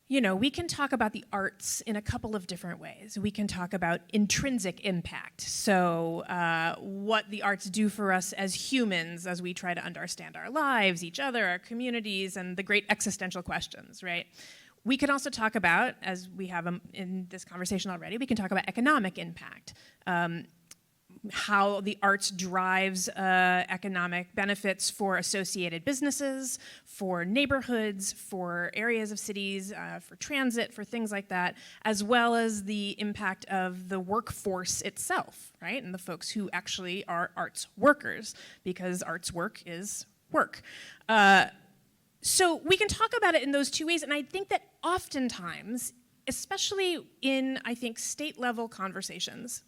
We can talk about the arts in a couple of different ways. We can talk about intrinsic impact, so what the arts do for us as humans as we try to understand our lives, each other, our communities, and the great existential questions, right? We can also talk about, as we have in this conversation already, we can talk about economic impact. How the arts drives economic benefits for associated businesses, for neighborhoods, for areas of cities, for transit, for things like that, as well as the impact of the workforce itself, right? And the folks who actually are arts workers, because arts work is work. So we can talk about it in those two ways, and I think that oftentimes, especially in, I think, state-level conversations,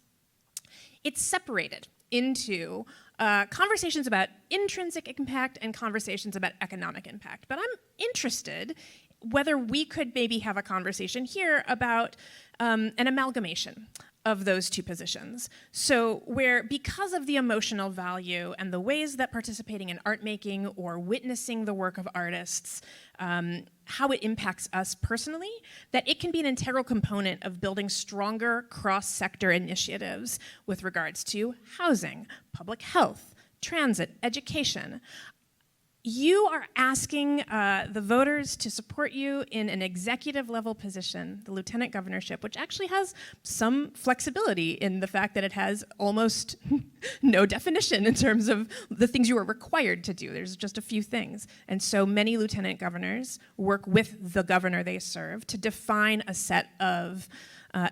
it's separated into conversations about intrinsic impact and conversations about economic impact. But I'm interested whether we could maybe have a conversation here about an amalgamation of those two positions. So where, because of the emotional value and the ways that participating in art making or witnessing the work of artists, how it impacts us personally, that it can be an integral component of building stronger cross-sector initiatives with regards to housing, public health, transit, education. You are asking the voters to support you in an executive level position, the lieutenant governorship, which actually has some flexibility in the fact that it has almost no definition in terms of the things you are required to do. There's just a few things. And so many lieutenant governors work with the governor they serve to define a set of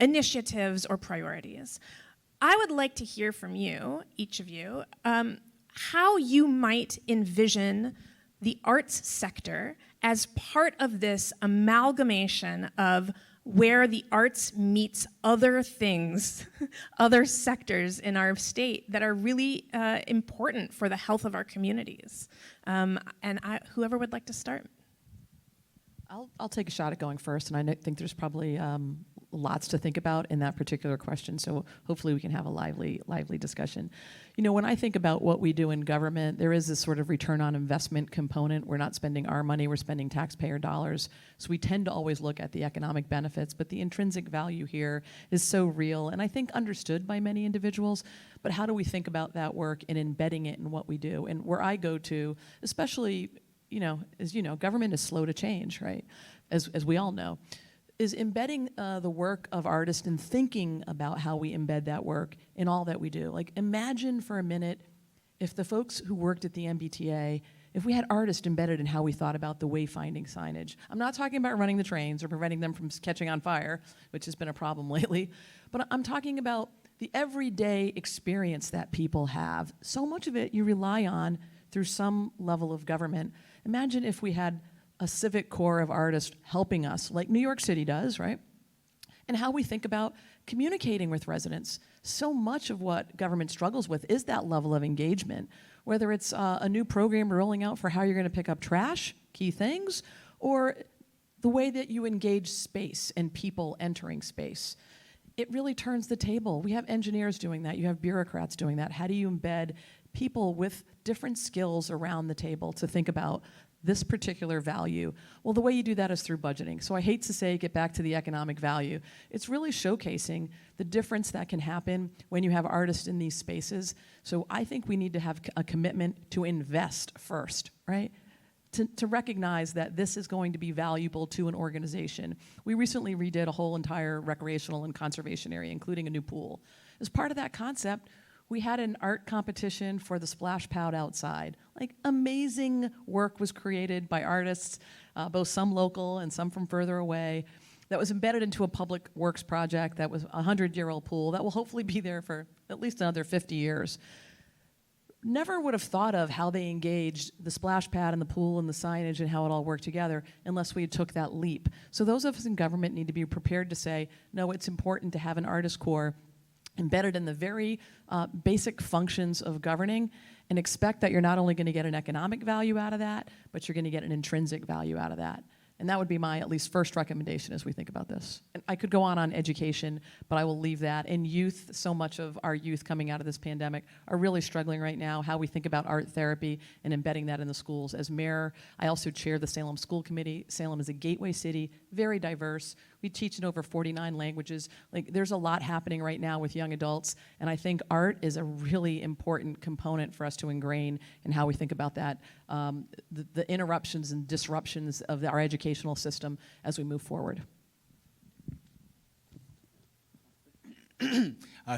initiatives or priorities. I would like to hear from you, each of you, how you might envision the arts sector as part of this amalgamation of where the arts meets other things, other sectors in our state that are really important for the health of our communities. Whoever would like to start. I'll take a shot at going first, and I think there's probably lots to think about in that particular question, so hopefully we can have a lively discussion. When I think about what we do in government, there is this sort of return on investment component. We're not spending our money, we're spending taxpayer dollars, so we tend to always look at the economic benefits, but the intrinsic value here is so real, and I think understood by many individuals, but how do we think about that work and embedding it in what we do? And where I go to, especially, government is slow to change, right? As we all know, is embedding the work of artists and thinking about how we embed that work in all that we do. Like, imagine for a minute if the folks who worked at the MBTA, if we had artists embedded in how we thought about the wayfinding signage. I'm not talking about running the trains or preventing them from catching on fire, which has been a problem lately, but I'm talking about the everyday experience that people have. So much of it you rely on through some level of government. Imagine if we had a civic core of artists helping us, like New York City does, right? And how we think about communicating with residents. So much of what government struggles with is that level of engagement, whether it's a new program rolling out for how you're gonna pick up trash, key things, or the way that you engage space and people entering space. It really turns the table. We have engineers doing that, you have bureaucrats doing that. How do you embed people with different skills around the table to think about this particular value? Well, the way you do that is through budgeting. So I hate to say, get back to the economic value. It's really showcasing the difference that can happen when you have artists in these spaces. So I think we need to have a commitment to invest first, right? To recognize that this is going to be valuable to an organization. We recently redid a whole entire recreational and conservation area, including a new pool. As part of that concept, we had an art competition for the splash pad outside. Like, amazing work was created by artists, both some local and some from further away, that was embedded into a public works project that was a 100-year-old pool that will hopefully be there for at least another 50 years. Never would have thought of how they engaged the splash pad and the pool and the signage and how it all worked together unless we took that leap. So those of us in government need to be prepared to say, no, it's important to have an artist core embedded in the very basic functions of governing, and expect that you're not only going to get an economic value out of that, but you're going to get an intrinsic value out of that. And that would be my at least first recommendation as we think about this. And I could go on education, but I will leave that. And youth, so much of our youth coming out of this pandemic are really struggling right now, how we think about art therapy and embedding that in the schools. As mayor, I also chair the Salem School Committee. Salem is a gateway city, very diverse. We teach in over 49 languages. Like, there's a lot happening right now with young adults, and I think art is a really important component for us to ingrain in how we think about that, the interruptions and disruptions of our educational system as we move forward.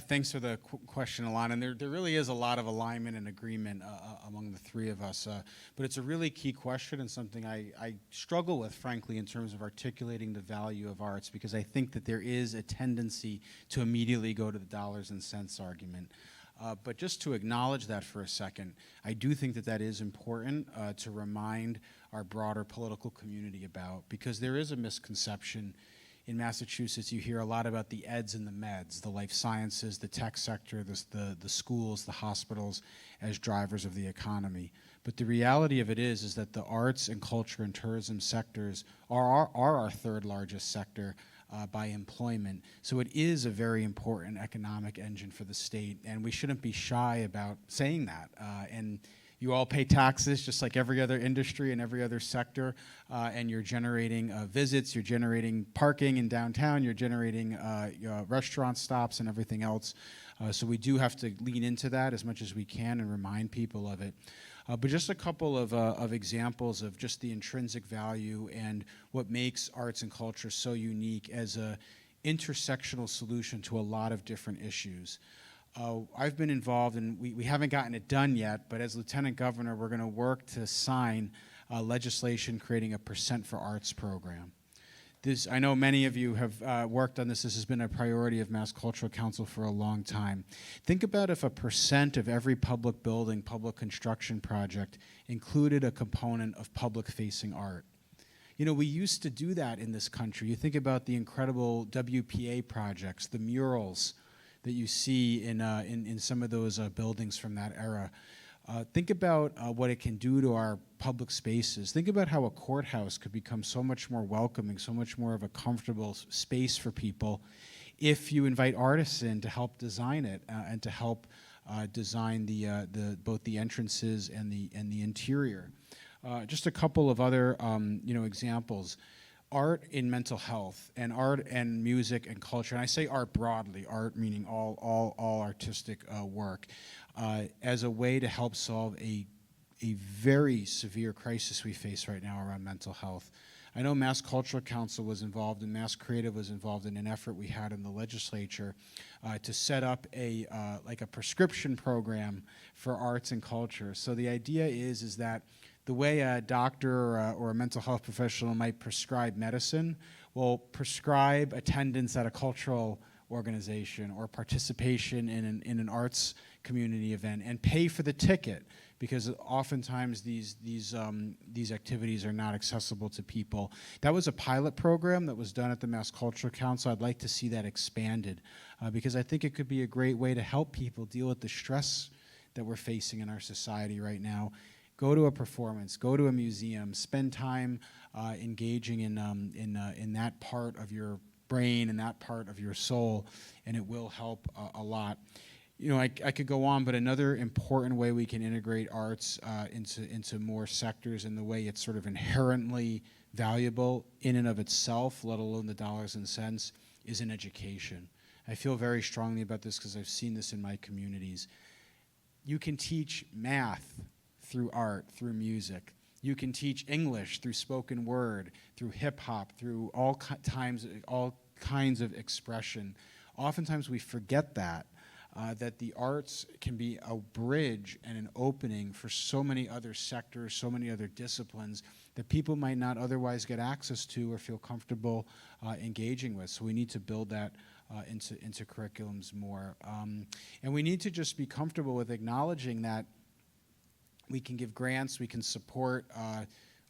Thanks for the question, Alana. And there really is a lot of alignment and agreement among the three of us. But it's a really key question and something I struggle with, frankly, in terms of articulating the value of arts, because I think that there is a tendency to immediately go to the dollars and cents argument. But just to acknowledge that for a second, I do think that that is important to remind our broader political community about, because there is a misconception. In Massachusetts, you hear a lot about the eds and the meds, the life sciences, the tech sector, the schools, the hospitals as drivers of the economy. But the reality of it is that the arts and culture and tourism sectors are our third largest sector by employment. So it is a very important economic engine for the state, and we shouldn't be shy about saying that. And you all pay taxes just like every other industry and every other sector, and you're generating visits, you're generating parking in downtown, you're generating restaurant stops and everything else. So we do have to lean into that as much as we can and remind people of it. But just a couple of examples of just the intrinsic value and what makes arts and culture so unique as a intersectional solution to a lot of different issues. I've been involved, and we haven't gotten it done yet, but as Lieutenant Governor, we're going to work to sign legislation creating a Percent for Arts program. I know many of you have worked on this. This has been a priority of Mass Cultural Council for a long time. Think about if a percent of every public building, public construction project included a component of public-facing art. You know, we used to do that in this country. You think about the incredible WPA projects, the murals that you see in some of those buildings from that era. Think about what it can do to our public spaces. Think about how a courthouse could become so much more welcoming, so much more of a comfortable space for people if you invite artists in to help design it and to help design both the entrances and the interior. Just a couple of other examples. Art in mental health, and art and music and culture, and I say art broadly, art meaning all artistic work, as a way to help solve a very severe crisis we face right now around mental health. I know Mass Cultural Council was involved and Mass Creative was involved in an effort we had in the legislature to set up a prescription program for arts and culture. So the idea is that the way a doctor or a mental health professional might prescribe medicine will prescribe attendance at a cultural organization or participation in an arts community event and pay for the ticket, because oftentimes these activities are not accessible to people. That was a pilot program that was done at the Mass Cultural Council. I'd like to see that expanded because I think it could be a great way to help people deal with the stress that we're facing in our society right now. Go to a performance, go to a museum, spend time engaging in that part of your brain and that part of your soul, and it will help a lot. You know, I could go on, but another important way we can integrate arts into more sectors in the way it's sort of inherently valuable in and of itself, let alone the dollars and cents, is in education. I feel very strongly about this because I've seen this in my communities. You can teach math through art, through music. You can teach English through spoken word, through hip hop, through all kinds of expression. Oftentimes we forget that the arts can be a bridge and an opening for so many other sectors, so many other disciplines that people might not otherwise get access to or feel comfortable engaging with. So we need to build that into curriculums more. And we need to just be comfortable with acknowledging that we can give grants, we can support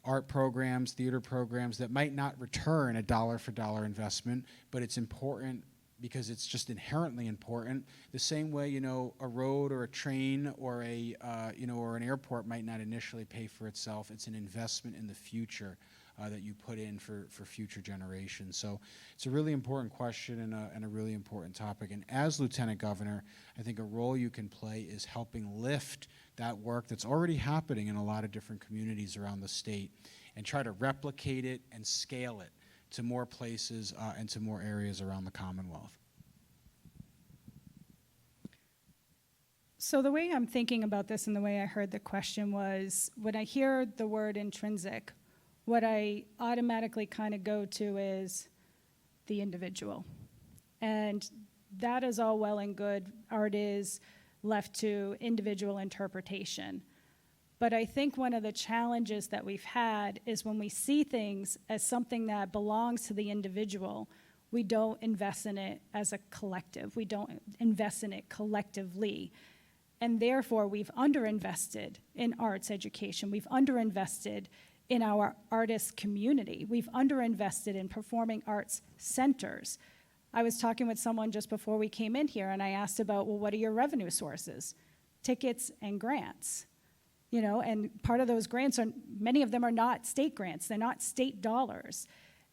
art programs, theater programs that might not return a dollar for dollar investment, but it's important because it's just inherently important. The same way, you know, a road or a train or or an airport might not initially pay for itself. It's an investment in the future that you put in for future generations. So it's a really important question and a really important topic. And as Lieutenant Governor, I think a role you can play is helping lift that work that's already happening in a lot of different communities around the state and try to replicate it and scale it to more places and to more areas around the Commonwealth. So the way I'm thinking about this and the way I heard the question was, when I hear the word intrinsic, what I automatically kind of go to is the individual. And that is all well and good. Art is left to individual interpretation. But I think one of the challenges that we've had is when we see things as something that belongs to the individual, we don't invest in it as a collective. We don't invest in it collectively. And therefore, we've underinvested in arts education. We've underinvested in our artist community. We've underinvested in performing arts centers. I was talking with someone just before we came in here, and I asked about, well, what are your revenue sources? Tickets and grants. You know, and part of those grants are, many of them are not state grants. They're not state dollars.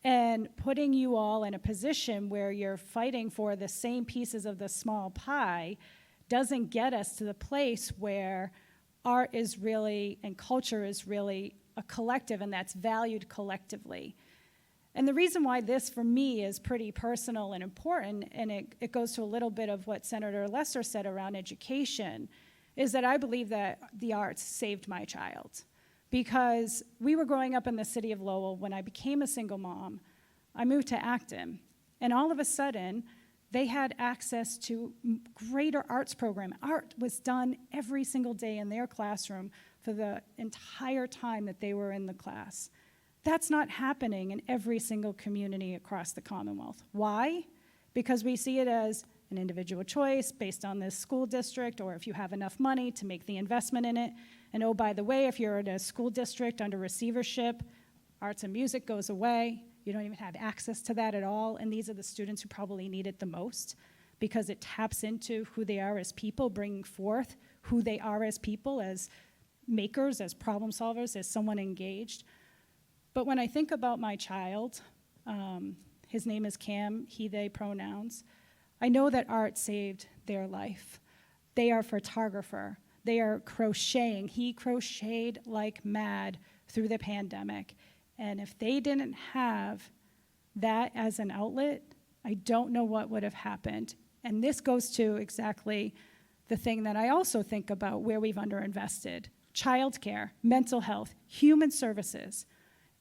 And putting you all in a position where you're fighting for the same pieces of the small pie doesn't get us to the place where art is really, and culture is really a collective, and that's valued collectively. And the reason why this, for me, is pretty personal and important, and it goes to a little bit of what Senator Lesser said around education, is that I believe that the arts saved my child. Because we were growing up in the city of Lowell. When I became a single mom, I moved to Acton, and all of a sudden, they had access to greater arts program. Art was done every single day in their classroom for the entire time that they were in the class. That's not happening in every single community across the Commonwealth. Why? Because we see it as an individual choice based on this school district, or if you have enough money to make the investment in it. And oh, by the way, if you're in a school district under receivership, arts and music goes away. You don't even have access to that at all, and these are the students who probably need it the most, because it taps into who they are as people, bringing forth who they are as people, as makers, as problem solvers, as someone engaged. But when I think about my child, his name is Cam, he, they pronouns, I know that art saved their life. They are a photographer. They are crocheting. He crocheted like mad through the pandemic. And if they didn't have that as an outlet, I don't know what would have happened. And this goes to exactly the thing that I also think about where we've underinvested. Childcare, mental health, human services.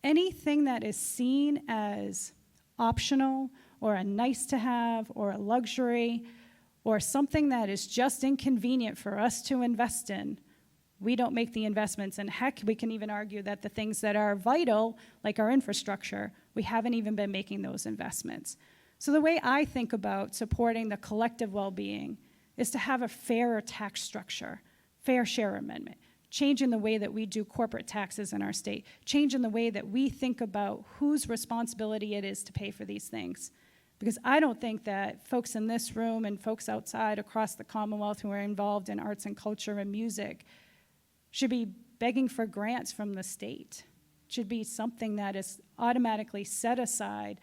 Anything that is seen as optional or a nice to have or a luxury or something that is just inconvenient for us to invest in, we don't make the investments. And heck, we can even argue that the things that are vital, like our infrastructure, we haven't even been making those investments. So the way I think about supporting the collective well-being is to have a fairer tax structure, fair share amendment, changing the way that we do corporate taxes in our state, changing the way that we think about whose responsibility it is to pay for these things. Because I don't think that folks in this room and folks outside across the Commonwealth who are involved in arts and culture and music should be begging for grants from the state. It should be something that is automatically set aside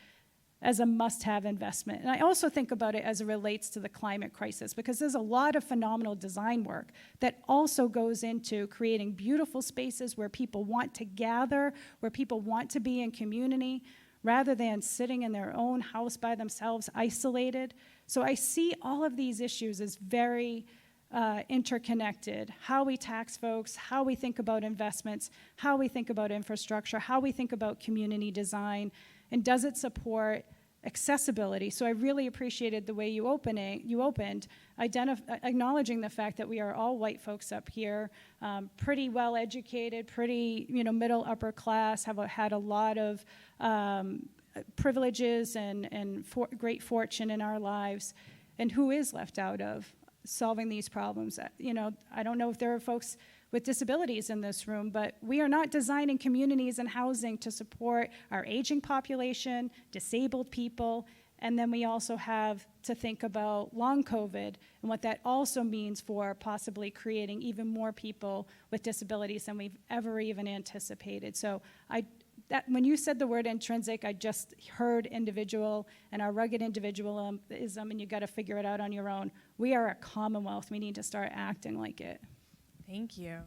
as a must-have investment. And I also think about it as it relates to the climate crisis, because there's a lot of phenomenal design work that also goes into creating beautiful spaces where people want to gather, where people want to be in community, rather than sitting in their own house by themselves, isolated. So I see all of these issues as very interconnected. How we tax folks, how we think about investments, how we think about infrastructure, how we think about community design, and does it support accessibility? So I really appreciated the way you opened, acknowledging the fact that we are all white folks up here, pretty well educated, pretty middle upper class, have had a lot of privileges and great fortune in our lives, and who is left out of solving these problems? I don't know if there are folks with disabilities in this room, but we are not designing communities and housing to support our aging population, disabled people, and then we also have to think about long COVID and what that also means for possibly creating even more people with disabilities than we've ever even anticipated. So I that when you said the word intrinsic, I just heard individual and our rugged individualism, and you got to figure it out on your own. We are a commonwealth. We need to start acting like it. Thank you.